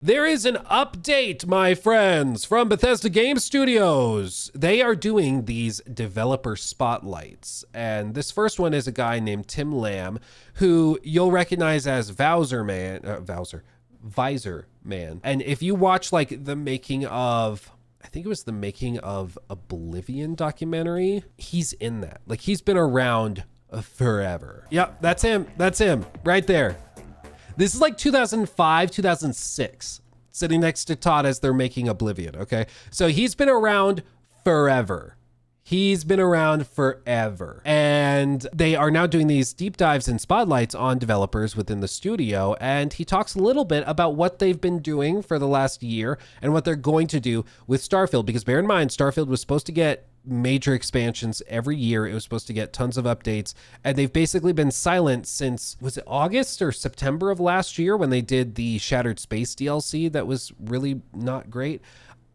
There is an update, my friends, from Bethesda Game Studios. They are doing these developer spotlights. And this first one is a guy named Tim Lamb, who you'll recognize as Visor Man. And if you watch like the making of, I think it was the making of Oblivion documentary, he's in that. Like, he's been around forever. Yep, that's him. That's him right there. This is like 2005, 2006, sitting next to Todd as they're making Oblivion, okay? So he's been around forever. He's been around forever. And they are now doing these deep dives and spotlights on developers within the studio. And he talks a little bit about what they've been doing for the last year and what they're going to do with Starfield. Because bear in mind, Starfield was supposed to get major expansions every year. It was supposed to get tons of updates, and they've basically been silent since, was it August or September of last year when they did the Shattered Space DLC that was really not great.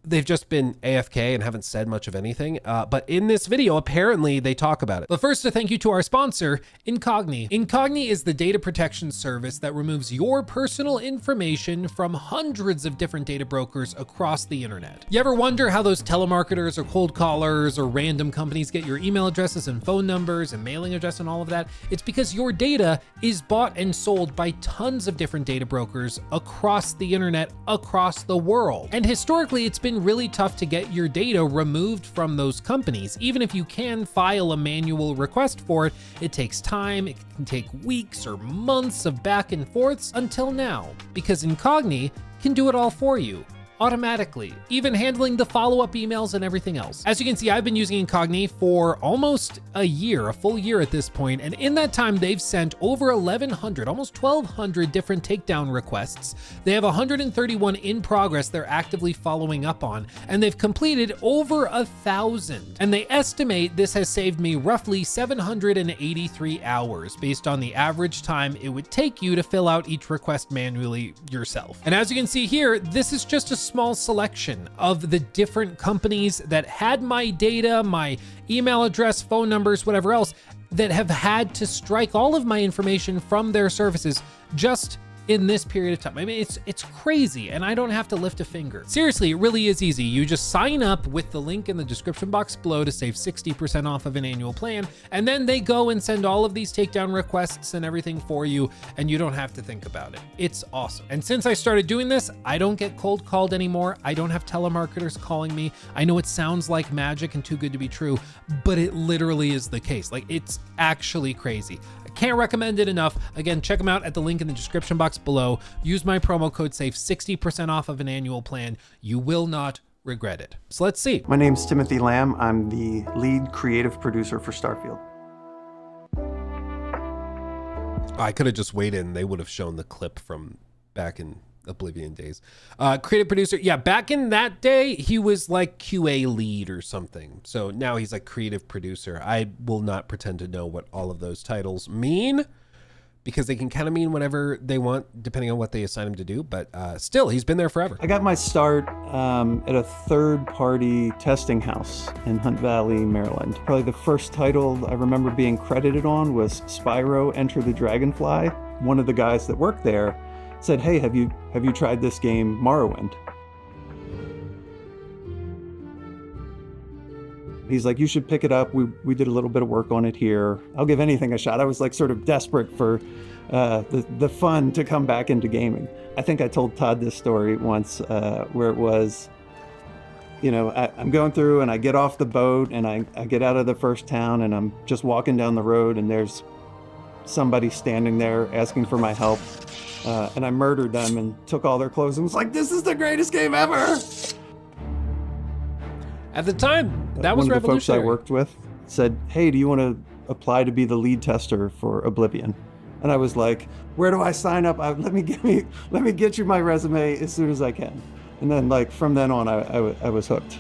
They've just been AFK and haven't said much of anything. But in this video, apparently they talk about it. But first, a thank you to our sponsor, Incogni. Incogni is the data protection service that removes your personal information from hundreds of different data brokers across the internet. You ever wonder how those telemarketers or cold callers or random companies get your email addresses and phone numbers and mailing address and all of that? It's because your data is bought and sold by tons of different data brokers across the internet, across the world. And historically, it's been really tough to get your data removed from those companies. Even if you can file a manual request for it, it takes time. It can take weeks or months of back and forths until now, because Incogni can do it all for you automatically, even handling the follow-up emails and everything else. As you can see, I've been using Incogni for almost a year, a full year at this point, and in that time, they've sent over 1,100, almost 1,200 different takedown requests. They have 131 in progress they're actively following up on, and they've completed over 1,000. And they estimate this has saved me roughly 783 hours based on the average time it would take you to fill out each request manually yourself. And as you can see here, this is just a small selection of the different companies that had my data, my email address, phone numbers, whatever else, that have had to strike all of my information from their services just in this period of time. I mean, it's crazy, and I don't have to lift a finger. Seriously, it really is easy. You just sign up with the link in the description box below to save 60% off of an annual plan, and then they go and send all of these takedown requests and everything for you, and you don't have to think about it. It's awesome. And since I started doing this, I don't get cold called anymore. I don't have telemarketers calling me. I know it sounds like magic and too good to be true, but it literally is the case. Like, it's actually crazy. I can't recommend it enough. Again, check them out at the link in the description box below. Use my promo code, save 60% off of an annual plan. You will not regret it. So let's see. My name's Timothy Lamb. I'm the lead creative producer for Starfield. I could have just waited and they would have shown the clip from back in Oblivion days. Creative producer. Yeah, back in that day, he was like QA lead or something. So now he's like creative producer. I will not pretend to know what all of those titles mean, because they can kind of mean whatever they want depending on what they assign him to do. But still, he's been there forever. I got my start at a third-party testing house in Hunt Valley, Maryland. Probably the first title I remember being credited on was Spyro Enter the Dragonfly. One of the guys that worked there said, "Hey, have you tried this game, Morrowind?" He's like, "You should pick it up. We did a little bit of work on it here. I'll give anything a shot." I was like sort of desperate for the fun to come back into gaming. I think I told Todd this story once where it was, you know, I'm going through and I get off the boat and I get out of the first town and I'm just walking down the road and there's somebody standing there asking for my help. And I murdered them and took all their clothes and was like, "This is the greatest game ever!" At the time, that was revolutionary. One of the folks I worked with said, "Hey, do you want to apply to be the lead tester for Oblivion?" And I was like, "Where do I sign up? Let me get you my resume as soon as I can." And then, like, from then on, I was hooked.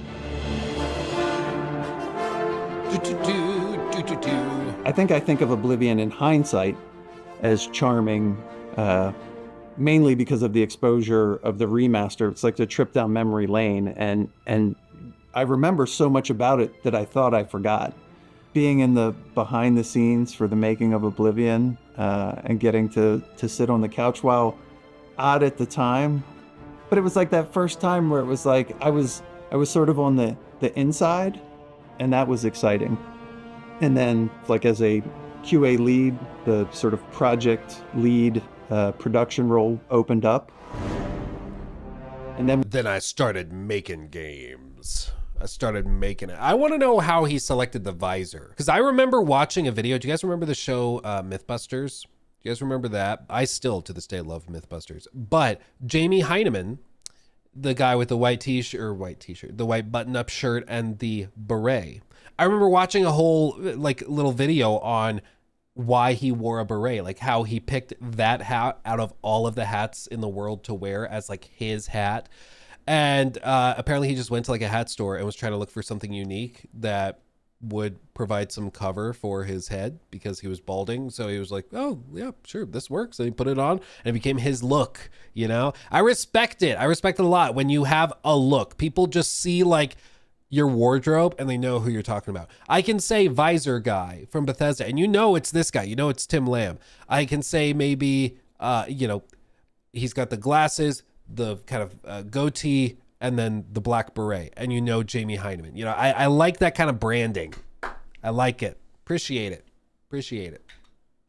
I think of Oblivion in hindsight as charming, mainly because of the exposure of the remaster. It's like the trip down memory lane, and I remember so much about it that I thought I forgot. Being in the behind the scenes for the making of Oblivion and getting to sit on the couch, while odd at the time, But it was like that first time where it was like I was sort of on the inside, and that was exciting. And then like as a QA lead, the sort of project lead production role opened up. And then I started making games. I started making it. I want to know how he selected the visor, because I remember watching a video. Do you guys remember the show Mythbusters? Do you guys remember that? I still to this day love Mythbusters. But Jamie Heineman, the guy with the white t-shirt, the white button-up shirt and the beret. I remember watching a whole like little video on why he wore a beret, like how he picked that hat out of all of the hats in the world to wear as like his hat. And apparently he just went to like a hat store and was trying to look for something unique that would provide some cover for his head because he was balding. So he was like, oh yeah, sure, this works. And he put it on and it became his look, you know? I respect it. I respect it a lot when you have a look. People just see like your wardrobe and they know who you're talking about. I can say visor guy from Bethesda and you know it's this guy, you know it's Tim Lamb. I can say maybe, you know, he's got the glasses, the kind of goatee, and then the black beret, and you know Jamie Heineman. You know, I like that kind of branding. I like it. Appreciate it.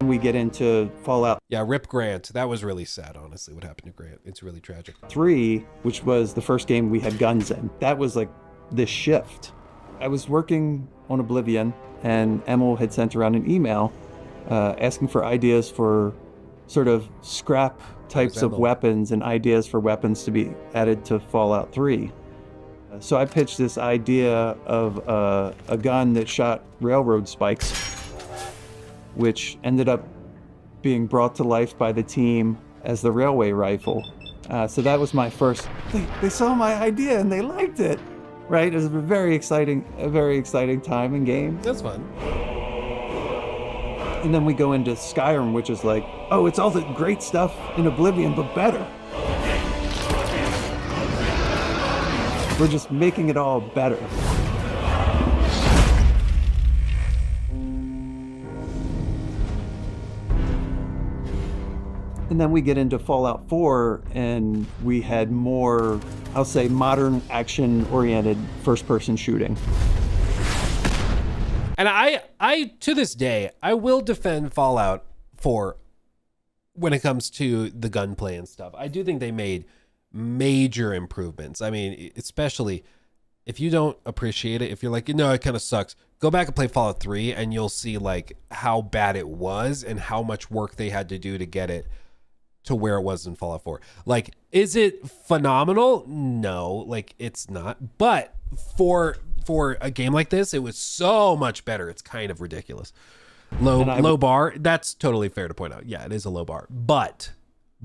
we get into Fallout. Yeah, Rip Grant. That was really sad, honestly, what happened to Grant. It's really tragic. 3, which was the first game we had guns in. That was like this shift. I was working on Oblivion, and Emil had sent around an email asking for ideas for sort of scrap types of weapons and ideas for weapons to be added to Fallout 3. So I pitched this idea of a gun that shot railroad spikes, which ended up being brought to life by the team as the railway rifle. So that was my first, they saw my idea and they liked it, right? It was a very exciting time in game. That's fun. And then we go into Skyrim, which is like, oh, it's all the great stuff in Oblivion, but better. We're just making it all better. And then we get into Fallout 4, and we had more, I'll say, modern action-oriented first-person shooting. And I to this day, I will defend Fallout 4 when it comes to the gunplay and stuff. I do think they made major improvements. I mean, especially if you don't appreciate it, if you're like, no, it kind of sucks, go back and play Fallout 3 and you'll see like how bad it was and how much work they had to do to get it to where it was in Fallout 4. Like, is it phenomenal? No, like it's not. But for a game like this, it was so much better. It's kind of ridiculous. Low bar. That's totally fair to point out. Yeah, it is a low bar. But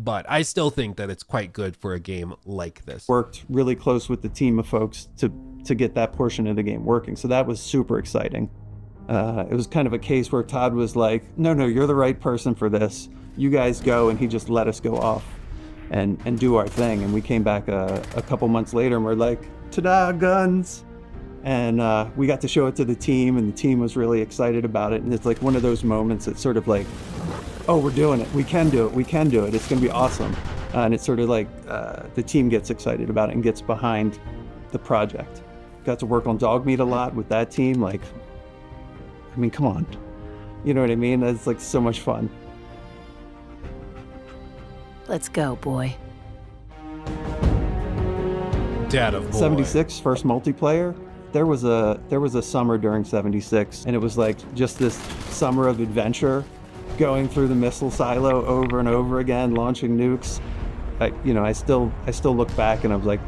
I still think that it's quite good for a game like this. Worked really close with the team of folks to get that portion of the game working. So that was super exciting. It was kind of a case where Todd was like, no, you're the right person for this. You guys go. And he just let us go off and do our thing. And we came back a couple months later and we're like, ta-da, guns. And we got to show it to the team, and the team was really excited about it. And it's like one of those moments that's sort of like, oh, we're doing it. We can do it. It's going to be awesome. And it's sort of like the team gets excited about it and gets behind the project. Got to work on Dogmeat a lot with that team. Like, I mean, come on. You know what I mean? It's like so much fun. Let's go, boy. Dad of boy. 76, first multiplayer. There was a summer during 76, and it was like just this summer of adventure, going through the missile silo over and over again, launching nukes. I still look back and I was like,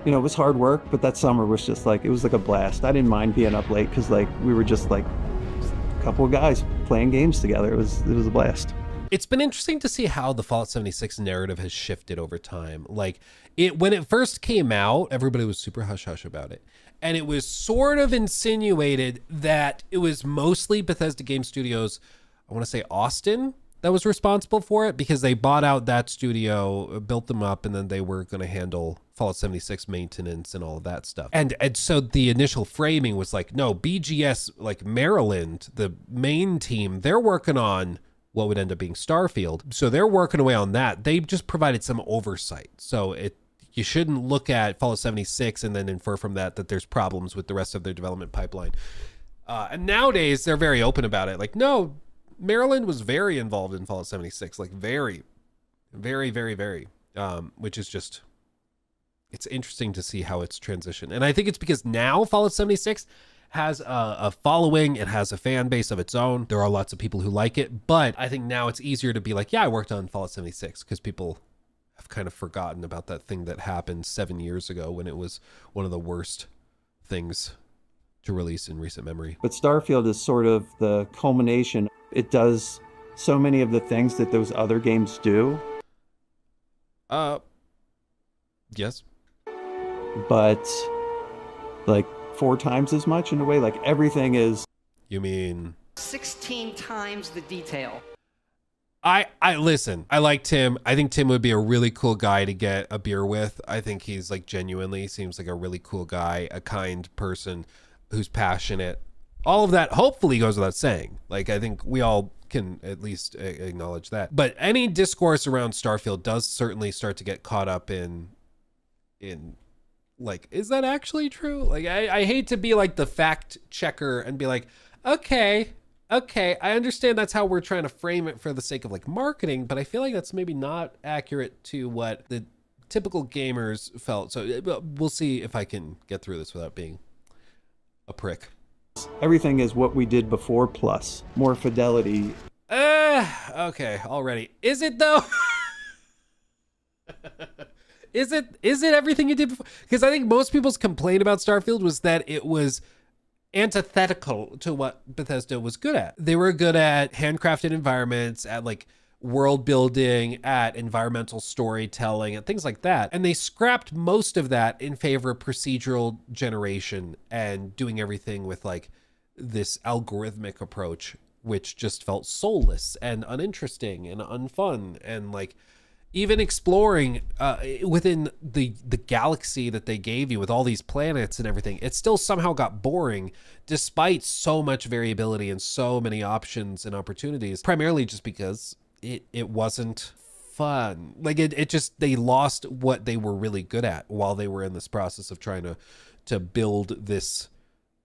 it was hard work, but that summer was just like, it was like a blast. I didn't mind being up late because like we were just like a couple of guys playing games together. It was a blast. It's been interesting to see how the Fallout 76 narrative has shifted over time. Like when it first came out, everybody was super hush-hush about it. And it was sort of insinuated that it was mostly Bethesda Game Studios, I want to say Austin, that was responsible for it because they bought out that studio, built them up, and then they were going to handle Fallout 76 maintenance and all of that stuff. And so the initial framing was like, no, BGS, like Maryland, the main team, they're working on what would end up being Starfield. So they're working away on that. They just provided some oversight. So you shouldn't look at Fallout 76 and then infer from that there's problems with the rest of their development pipeline. And nowadays they're very open about it. Like, no, Maryland was very involved in Fallout 76, like very, very, very, very, which is just, it's interesting to see how it's transitioned. And I think it's because now Fallout 76 has a following, it has a fan base of its own. There are lots of people who like it, but I think now it's easier to be like, yeah, I worked on Fallout 76, because people have kind of forgotten about that thing that happened 7 years ago when it was one of the worst things to release in recent memory. But Starfield is sort of the culmination. It does so many of the things that those other games do. Yes. But like 4 times as much in a way. Like everything is. You mean 16 times the detail. I listen, I like Tim. I think Tim would be a really cool guy to get a beer with. I think he's like genuinely seems like a really cool guy, a kind person who's passionate. All of that hopefully goes without saying. Like, I think we all can at least acknowledge that. But any discourse around Starfield does certainly start to get caught up in like, is that actually true? Like, I hate to be like the fact checker and be like, okay, I understand that's how we're trying to frame it for the sake of like marketing, but I feel like that's maybe not accurate to what the typical gamers felt. So we'll see if I can get through this without being a prick. Everything is what we did before plus more fidelity. Okay, already. Is it though? Is it everything you did before? Because I think most people's complaint about Starfield was that it was antithetical to what Bethesda was good at. They were good at handcrafted environments, at like world building, at environmental storytelling, and things like that. And they scrapped most of that in favor of procedural generation and doing everything with like this algorithmic approach, which just felt soulless and uninteresting and unfun, and like even exploring within the galaxy that they gave you with all these planets and everything, it still somehow got boring despite so much variability and so many options and opportunities, primarily just because it wasn't fun. Like it just, they lost what they were really good at while they were in this process of trying to build this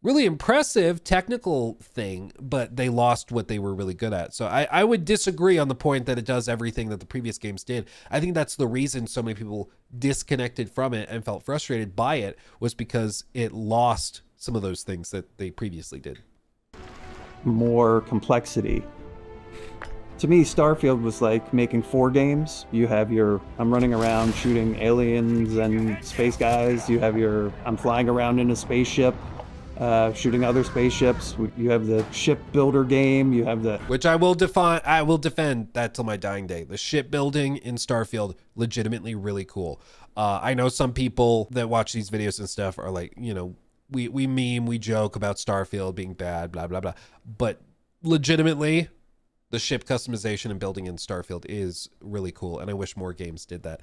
really impressive technical thing, but they lost what they were really good at. So I would disagree on the point that it does everything that the previous games did. I think that's the reason so many people disconnected from it and felt frustrated by it, was because it lost some of those things that they previously did. More complexity. To me, Starfield was like making 4 games. You have your, I'm running around shooting aliens and space guys. You have your, I'm flying around in a spaceship, shooting other spaceships. You have the shipbuilder game. You have the, which I will defend that till my dying day. The shipbuilding in Starfield, legitimately really cool. I know some people that watch these videos and stuff are like, you know, we meme, we joke about Starfield being bad, blah, blah, blah. But legitimately, the ship customization and building in Starfield is really cool, and I wish more games did that.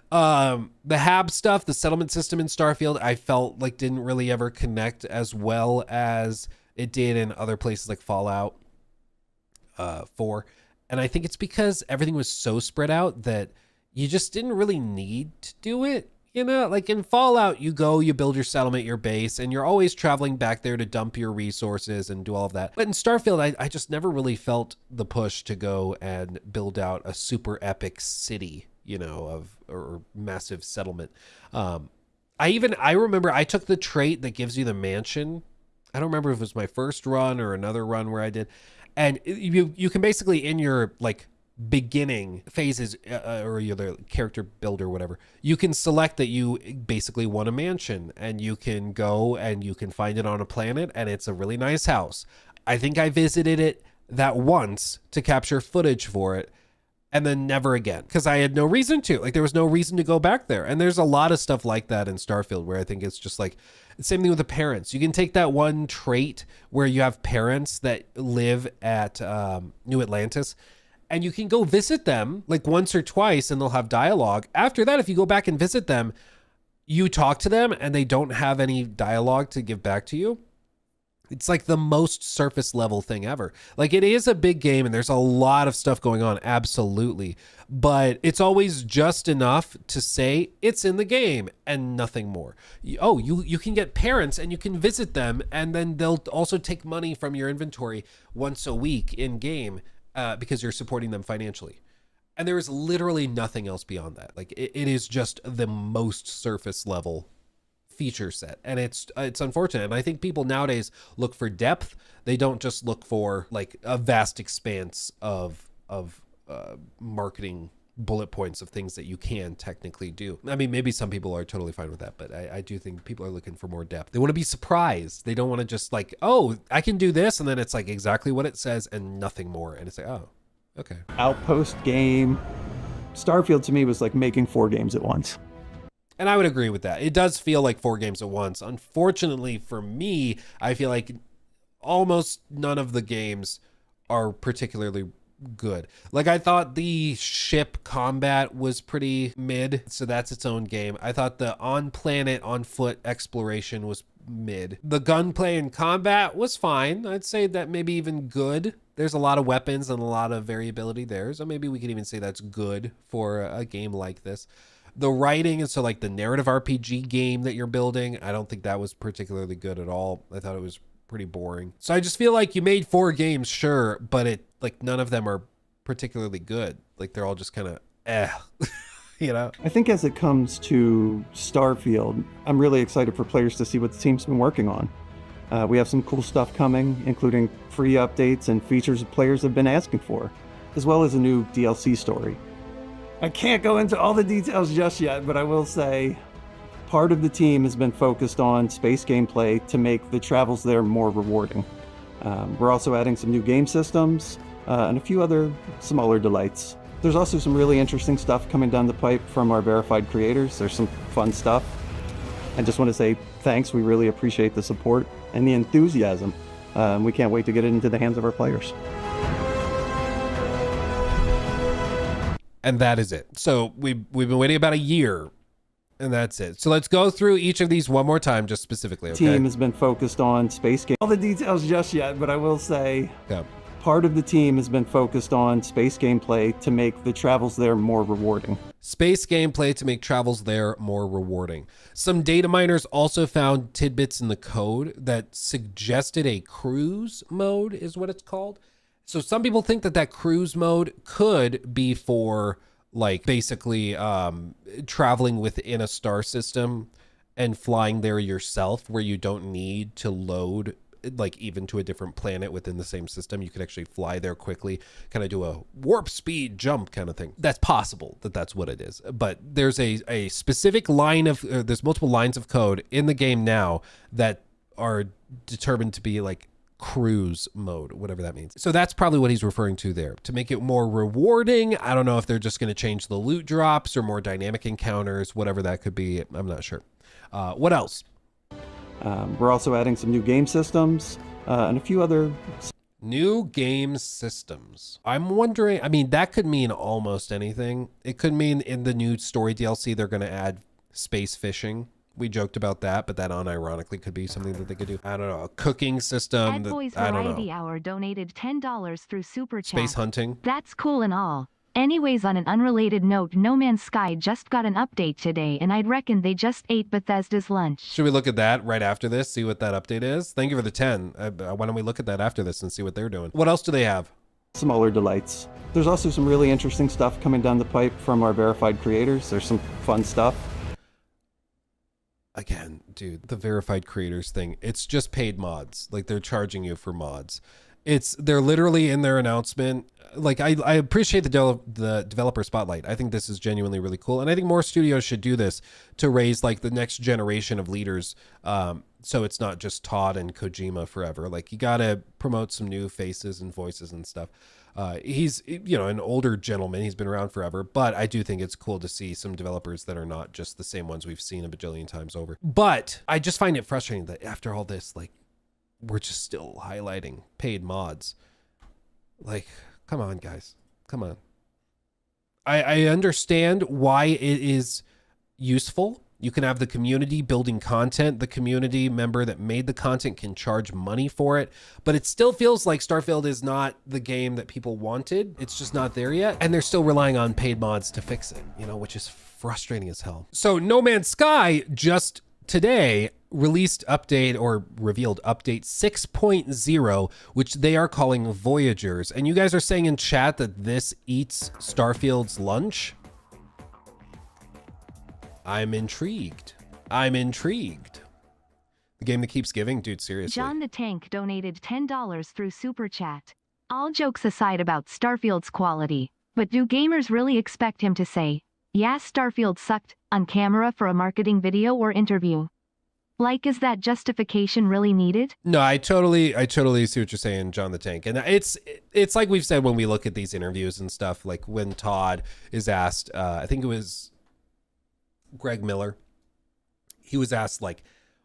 The HAB stuff, the settlement system in Starfield, I felt like didn't really ever connect as well as it did in other places like Fallout 4. And I think it's because everything was so spread out that you just didn't really need to do it. You know, like in Fallout, you go, you build your settlement, your base, and you're always traveling back there to dump your resources and do all of that. But in Starfield, I just never really felt the push to go and build out a super epic city, you know, or massive settlement. I remember I took the trait that gives you the mansion. I don't remember if it was my first run or another run where I did. And you can basically, in your like beginning phases or your character builder or whatever, you can select that you basically want a mansion, and you can go and you can find it on a planet, and it's a really nice house. I think I visited it that once to capture footage for it, and then never again, because I had no reason to. Like, there was no reason to go back there. And there's a lot of stuff like that in Starfield where I think it's just like the same thing with the parents. You can take that one trait where you have parents that live at New Atlantis, and you can go visit them like once or twice, and they'll have dialogue. After that, if you go back and visit them, you talk to them and they don't have any dialogue to give back to you. It's like the most surface level thing ever. Like, it is a big game and there's a lot of stuff going on, absolutely. But it's always just enough to say it's in the game and nothing more. You can get parents and you can visit them, and then they'll also take money from your inventory once a week in game because you're supporting them financially. And there is literally nothing else beyond that. Like, it is just the most surface level feature set, and it's unfortunate. And I think people nowadays look for depth. They don't just look for like a vast expanse of marketing bullet points of things that you can technically do. I mean, maybe some people are totally fine with that, but I do think people are looking for more depth. They want to be surprised. They don't want to just like, oh, I can do this, and then it's like exactly what it says and nothing more, and it's like, oh, okay. Outpost game. Starfield to me was like making 4 games at once. And I would agree with that. It does feel like 4 games at once. Unfortunately for me, I feel like almost none of the games are particularly good. Like, I thought the ship combat was pretty mid, so that's its own game. I thought the on-planet, on-foot exploration was mid. The gunplay and combat was fine. I'd say that maybe even good. There's a lot of weapons and a lot of variability there, so maybe we could even say that's good for a game like this. The writing, and so like the narrative RPG game that you're building, I don't think that was particularly good at all. I thought it was pretty boring. So I just feel like you made 4 games, sure, but it like none of them are particularly good. Like, they're all just kind of you know? I think as it comes to Starfield, I'm really excited for players to see what the team's been working on. We have some cool stuff coming, including free updates and features that players have been asking for, as well as a new DLC story. I can't go into all the details just yet, but I will say part of the team has been focused on space gameplay to make the travels there more rewarding. We're also adding some new game systems and a few other smaller delights. There's also some really interesting stuff coming down the pipe from our verified creators. There's some fun stuff. I just want to say thanks. We really appreciate the support and the enthusiasm. We can't wait to get it into the hands of our players. And that is it. So we've been waiting about a year, and that's it. So let's go through each of these one more time, just specifically, okay? Team has been focused on space game. All the details just yet, but I will say part of the team has been focused on space gameplay to make the travels there more rewarding. Space gameplay to make travels there more rewarding. Some data miners also found tidbits in the code that suggested a cruise mode is what it's called. So some people think that cruise mode could be for like basically traveling within a star system and flying there yourself, where you don't need to load like even to a different planet within the same system. You could actually fly there quickly, kind of do a warp speed jump kind of thing. That's possible that's what it is. But there's a specific line of, there's multiple lines of code in the game now that are determined to be like cruise mode, whatever that means. So that's probably what he's referring to there. To make it more rewarding, I don't know if they're just going to change the loot drops or more dynamic encounters, whatever that could be. I'm not sure. What else? We're also adding some new game systems and a few other new game systems. I'm wondering, I mean, that could mean almost anything. It could mean in the new story DLC, they're going to add space fishing. We joked about that, but that unironically could be something that they could do. I don't know, a cooking system. Bad Boys I don't Variety know. Hour donated $10 through Super Chat. Space hunting. That's cool and all. Anyways, on an unrelated note, No Man's Sky just got an update today, and I'd reckon they just ate Bethesda's lunch. Should we look at that right after this, see what that update is? Thank you for the 10. Why don't we look at that after this and see what they're doing? What else do they have? smaller delights. There's also some really interesting stuff coming down the pipe from our verified creators. There's some fun stuff. Again, dude, the verified creators thing, it's just paid mods. Like, they're charging you for mods. They're literally in their announcement. Like, I appreciate the developer spotlight. I think this is genuinely really cool. And I think more studios should do this to raise like the next generation of leaders. So it's not just Todd and Kojima forever. Like, you got to promote some new faces and voices and stuff. He's, an older gentleman. He's been around forever, but I do think it's cool to see some developers that are not just the same ones we've seen a bajillion times over. But I just find it frustrating that after all this, like, we're just still highlighting paid mods. Like, come on, guys. Come on. I understand why it is useful You can have the community building content. The community member that made the content can charge money for it, but it still feels like Starfield is not the game that people wanted. It's just not there yet. And they're still relying on paid mods to fix it, which is frustrating as hell. So No Man's Sky just today released update or revealed update 6.0, which they are calling Voyagers. And you guys are saying in chat that this eats Starfield's lunch. I'm intrigued. The game that keeps giving? Dude, seriously. John the Tank donated $10 through Super Chat. All jokes aside about Starfield's quality, but do gamers really expect him to say, yeah, Starfield sucked, on camera for a marketing video or interview? Like, is that justification really needed? No, I totally see what you're saying, John the Tank. And it's like we've said when we look at these interviews and stuff, like when Todd is asked, I think it was Greg Miller, he was asked, like,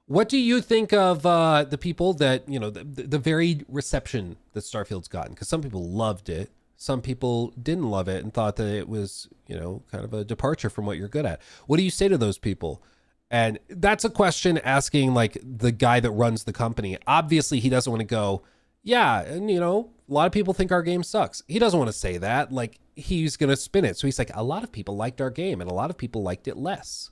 what do you think of the people that, the varied reception that Starfield's gotten? Because some people loved it. Some people didn't love it and thought that it was, kind of a departure from what you're good at. What do you say to those people? And that's a question asking, like, the guy that runs the company. Obviously, he doesn't want to go, yeah, and, a lot of people think our game sucks. He doesn't want to say that. Like, he's going to spin it. So he's like, a lot of people liked our game and a lot of people liked it less.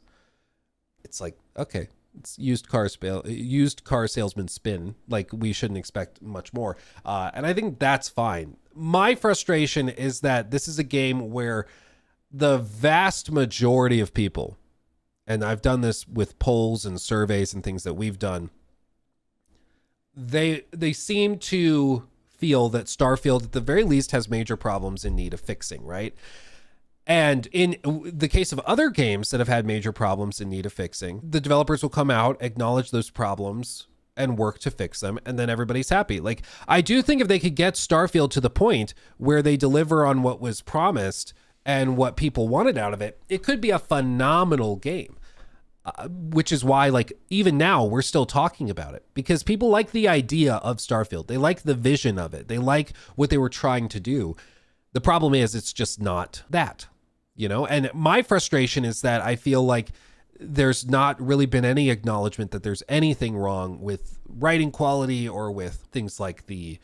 It's like, okay, it's used car salesman spin. Like, we shouldn't expect much more. And I think that's fine. My frustration is that this is a game where the vast majority of people, and I've done this with polls and surveys and things that we've done, they seem to feel that Starfield at the very least has major problems in need of fixing, right? And in the case of other games that have had major problems in need of fixing, the developers will come out, acknowledge those problems, and work to fix them, and then everybody's happy. Like, I do think if they could get Starfield to the point where they deliver on what was promised and what people wanted out of it, it could be a phenomenal game. Which is why, like, even now we're still talking about it, because people like the idea of Starfield. They like the vision of it. They like what they were trying to do. The problem is it's just not that, and my frustration is that I feel like there's not really been any acknowledgement that there's anything wrong with writing quality or with things like the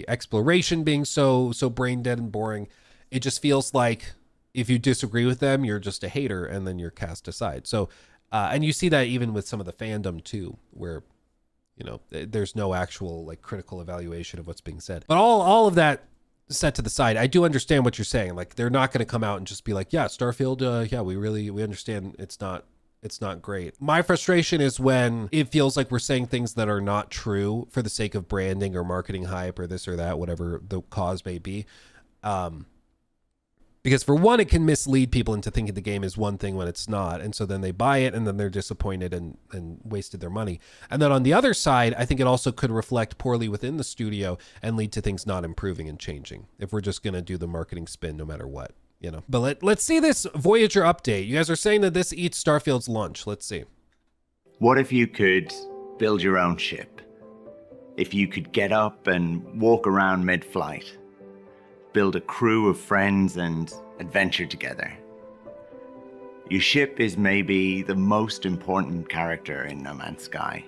exploration being so brain dead and boring. It just feels like if you disagree with them, you're just a hater and then you're cast aside. So, and you see that even with some of the fandom too, where, there's no actual like critical evaluation of what's being said. But all of that set to the side, I do understand what you're saying. Like, they're not going to come out and just be like, yeah, Starfield, yeah, we understand it's not great. My frustration is when it feels like we're saying things that are not true for the sake of branding or marketing hype or this or that, whatever the cause may be. Because for one, it can mislead people into thinking the game is one thing when it's not. And so then they buy it and then they're disappointed and wasted their money. And then on the other side, I think it also could reflect poorly within the studio and lead to things not improving and changing if we're just going to do the marketing spin no matter what, But let's see this Voyager update. You guys are saying that this eats Starfield's lunch. Let's see. What if you could build your own ship? If you could get up and walk around mid-flight? Build a crew of friends and adventure together. Your ship is maybe the most important character in No Man's Sky.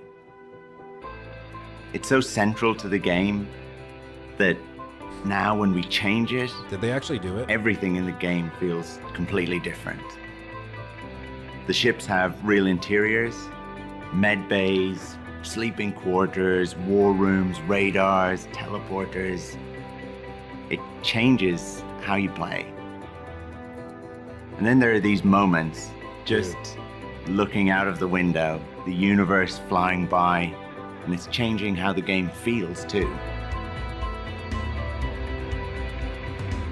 It's so central to the game that now when we change it, did they actually do it? Everything in the game feels completely different. The ships have real interiors, med bays, sleeping quarters, war rooms, radars, teleporters. It changes how you play. And then there are these moments, just looking out of the window, the universe flying by, and it's changing how the game feels too.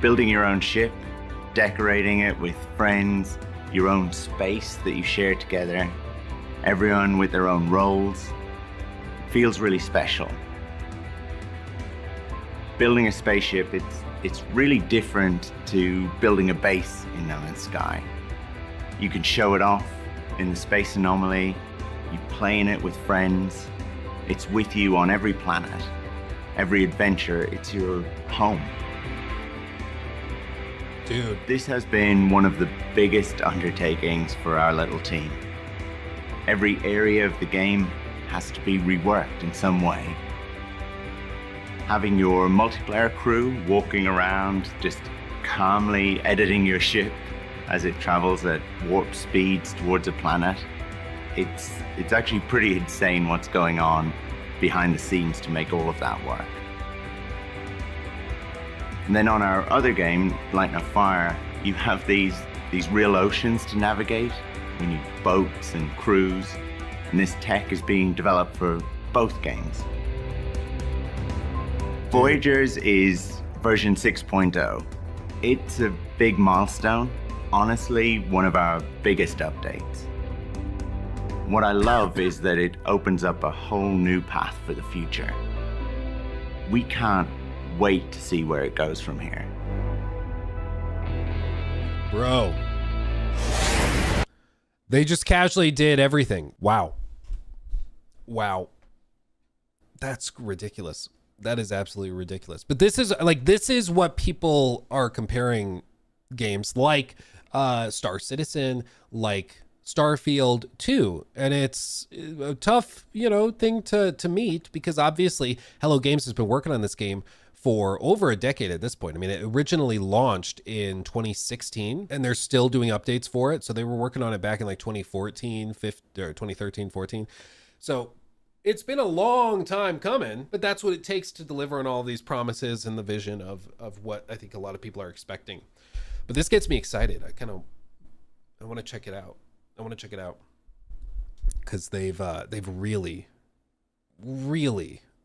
Building your own ship, decorating it with friends, your own space that you share together, everyone with their own roles, feels really special. Building a spaceship, it's really different to building a base in No Man's Sky. You can show it off in the space anomaly, you play in it with friends, it's with you on every planet, every adventure, it's your home. Dude. This has been one of the biggest undertakings for our little team. Every area of the game has to be reworked in some way. Having your multiplayer crew walking around, just calmly editing your ship as it travels at warp speeds towards a planet. It's actually pretty insane what's going on behind the scenes to make all of that work. And then on our other game, Lighting a Fire, you have these real oceans to navigate. We need boats and crews, and this tech is being developed for both games. Voyagers is version 6.0. It's a big milestone, honestly, one of our biggest updates. What I love is that it opens up a whole new path for the future. We can't wait to see where it goes from here. Bro. They just casually did everything. Wow. Wow. That's ridiculous. That is absolutely ridiculous. But this is what people are comparing games like Star Citizen, like Starfield to. And it's a tough, thing to meet, because obviously Hello Games has been working on this game for over a decade at this point. I mean, it originally launched in 2016 and they're still doing updates for it. So they were working on it back in like 2013, 14. So it's been a long time coming, but that's what it takes to deliver on all these promises and the vision of what I think a lot of people are expecting. But this gets me excited. I want to check it out. Because they've really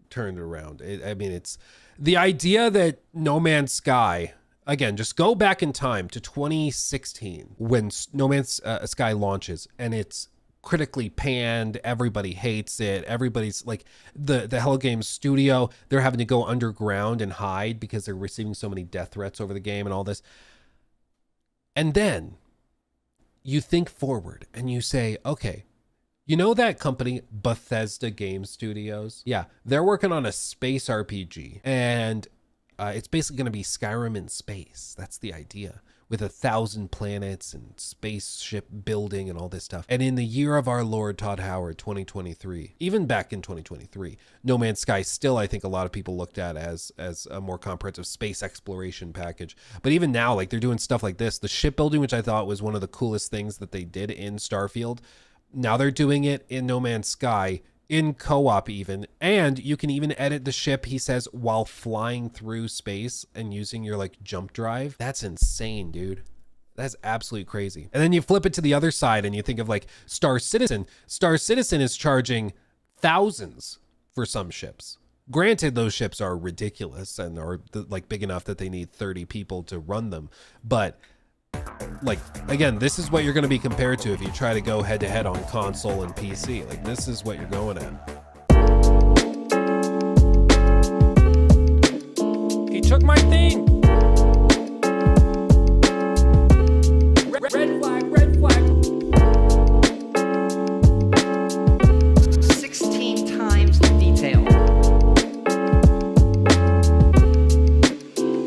turned it around. It's the idea that No Man's Sky, again, just go back in time to 2016 when No Man's Sky launches, and it's critically panned. Everybody hates it. Everybody's like, the Hello Games studio, they're having to go underground and hide because they're receiving so many death threats over the game and all this. And then you think forward and you say, okay, you know that company, Bethesda Game Studios? Yeah, they're working on a space RPG, and it's basically going to be Skyrim in space. That's the idea, with 1,000 planets and spaceship building and all this stuff. And in the year of our Lord Todd Howard, 2023, even back in 2023, No Man's Sky still, I think a lot of people looked at as a more comprehensive space exploration package. But even now, like, they're doing stuff like this. The shipbuilding, which I thought was one of the coolest things that they did in Starfield, now they're doing it in No Man's Sky, in co-op even, and you can even edit the ship, he says, while flying through space and using your like jump drive. That's insane, dude. That's absolutely crazy. And then you flip it to the other side and you think of like Star Citizen. Star Citizen is charging thousands for some ships. Granted, those ships are ridiculous and are like big enough that they need 30 people to run them, but like, again, this is what you're going to be compared to if you try to go head to head on console and PC. Like, this is what you're going at. He took my thing.